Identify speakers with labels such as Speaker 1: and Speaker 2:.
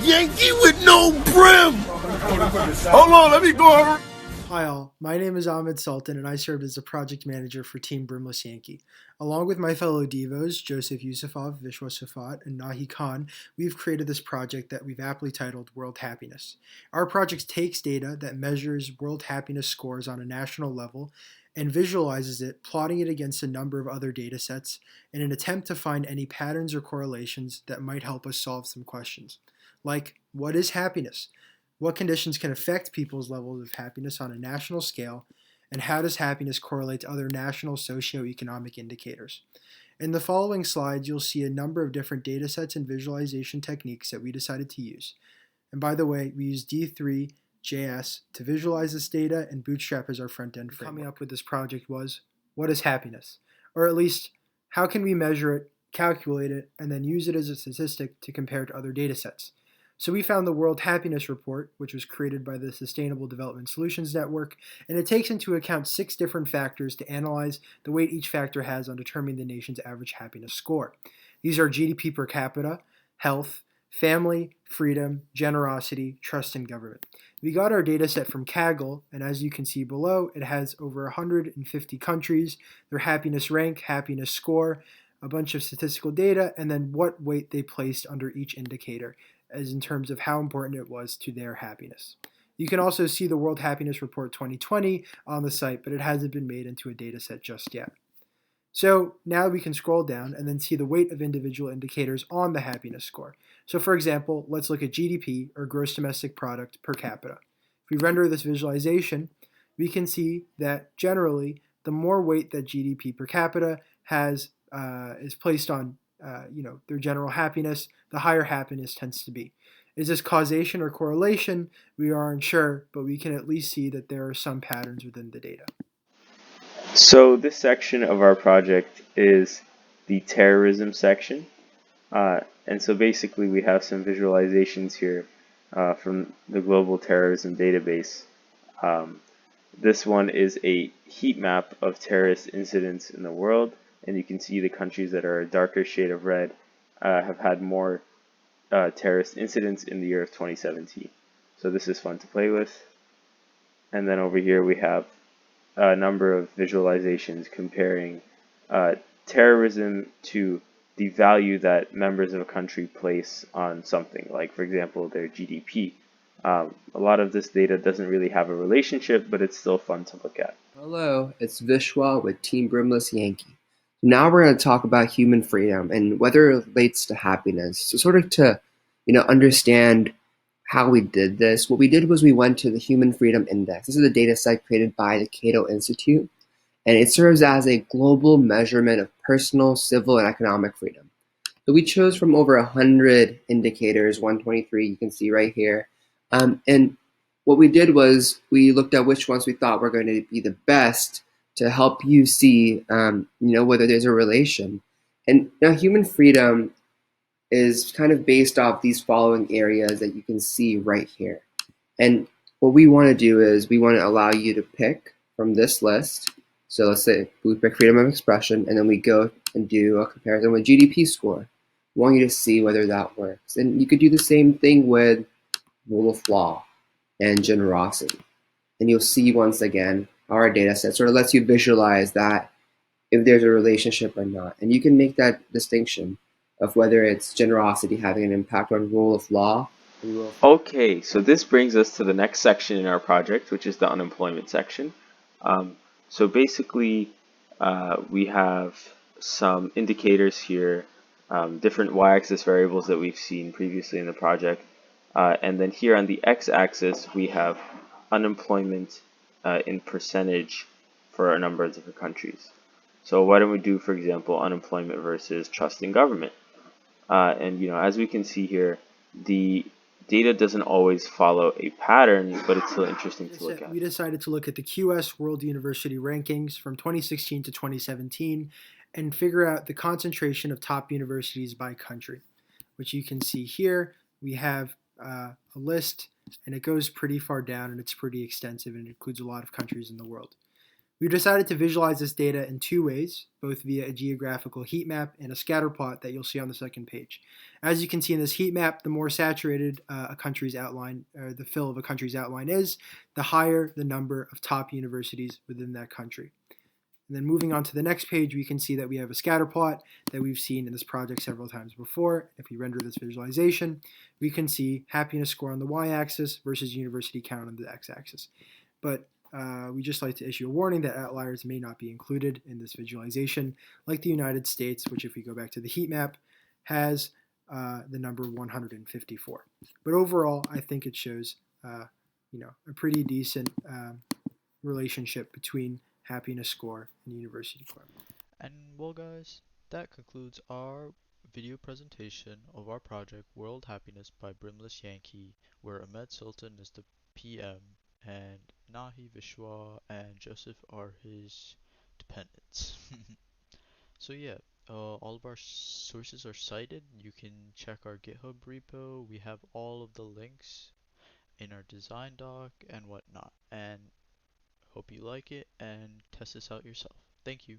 Speaker 1: Yankee with no brim! Hold on, let me go over.
Speaker 2: Hi all, my name is Ahmed Sultan and I served as the project manager for Team Brimless-Yankee. Along with my fellow Devos, Joseph Yusufov, Vishwa Safat, and Nahi Khan, we've created this project that we've aptly titled World Happiness. Our project takes data that measures world happiness scores on a national level and visualizes it, plotting it against a number of other data sets in an attempt to find any patterns or correlations that might help us solve some questions. Like, what is happiness? What conditions can affect people's levels of happiness on a national scale, and how does happiness correlate to other national socioeconomic indicators? In the following slides, you'll see a number of different data sets and visualization techniques that we decided to use. And by the way, we use D3.js to visualize this data and Bootstrap as our front-end framework. Coming up with this project was, what is happiness? Or at least, how can we measure it, calculate it, and then use it as a statistic to compare to other data sets? So we found the World Happiness Report, which was created by the Sustainable Development Solutions Network, and it takes into account 6 different factors to analyze the weight each factor has on determining the nation's average happiness score. These are GDP per capita, health, family, freedom, generosity, trust in government. We got our data set from Kaggle, and as you can see below, it has over 150 countries, their happiness rank, happiness score, a bunch of statistical data, and then what weight they placed under each indicator, as in terms of how important it was to their happiness. You can also see the World Happiness Report 2020 on the site, but it hasn't been made into a data set just yet. So now we can scroll down and then see the weight of individual indicators on the happiness score. So for example, let's look at GDP, or gross domestic product per capita. If we render this visualization, we can see that generally the more weight that GDP per capita has is placed on their general happiness, the higher happiness tends to be. Is this causation or correlation? We are unsure, but we can at least see that there are some patterns within the data.
Speaker 3: So this section of our project is the terrorism section. And so basically we have some visualizations here from the Global Terrorism Database. This one is a heat map of terrorist incidents in the world, and you can see the countries that are a darker shade of red have had more terrorist incidents in the year of 2017. So this is fun to play with. And then over here we have a number of visualizations comparing terrorism to the value that members of a country place on something, like for example their GDP. A lot of this data doesn't really have a relationship, but it's still fun to look at.
Speaker 4: Hello, it's Vishwa with Team Brimless-Yankee. Now we're going to talk about human freedom and whether it relates to happiness. So sort of to understand how we did this, what we did was we went to the Human Freedom Index. This is a data set created by the Cato Institute, and it serves as a global measurement of personal, civil, and economic freedom. So we chose from over 100 indicators, 123 you can see right here. And what we did was we looked at which ones we thought were going to be the best to help you see, whether there's a relation. And now human freedom is kind of based off these following areas that you can see right here. And what we want to do is we want to allow you to pick from this list. So let's say we pick freedom of expression, and then we go and do a comparison with GDP score. We want you to see whether that works. And you could do the same thing with rule of law and generosity. And you'll see once again our data set sort of lets you visualize that if there's a relationship or not. And you can make that distinction of whether it's generosity having an impact on rule of law.
Speaker 3: Okay, so this brings us to the next section in our project, which is the unemployment section. So basically, we have some indicators here, different y-axis variables that we've seen previously in the project. And then here on the x-axis, we have unemployment in percentage for a number of different countries. So why don't we do, for example, unemployment versus trust in government? And as we can see here, the data doesn't always follow a pattern, but it's still interesting to look at.
Speaker 2: We decided to look at the QS World University Rankings from 2016 to 2017 and figure out the concentration of top universities by country, which you can see here. We have a list, and it goes pretty far down, and it's pretty extensive, and it includes a lot of countries in the world. We've decided to visualize this data in two ways, both via a geographical heat map and a scatter plot that you'll see on the second page. As you can see in this heat map, the more saturated a country's outline, or the fill of a country's outline is, the higher the number of top universities within that country. And then moving on to the next page, we can see that we have a scatter plot that we've seen in this project several times before. If we render this visualization, we can see happiness score on the y-axis versus university count on the x-axis. But we just like to issue a warning that outliers may not be included in this visualization, like the United States, which if we go back to the heat map, has the number 154. But overall, I think it shows a pretty decent relationship between happiness score and university climate.
Speaker 5: And well, guys, that concludes our video presentation of our project World Happiness by Brimless-Yankee, where Ahmed Sultan is the PM and Nahi, Vishwa, and Joseph are his dependents. So yeah, all of our sources are cited. You can check our GitHub repo. We have all of the links in our design doc and whatnot. And hope you like it and test this out yourself. Thank you.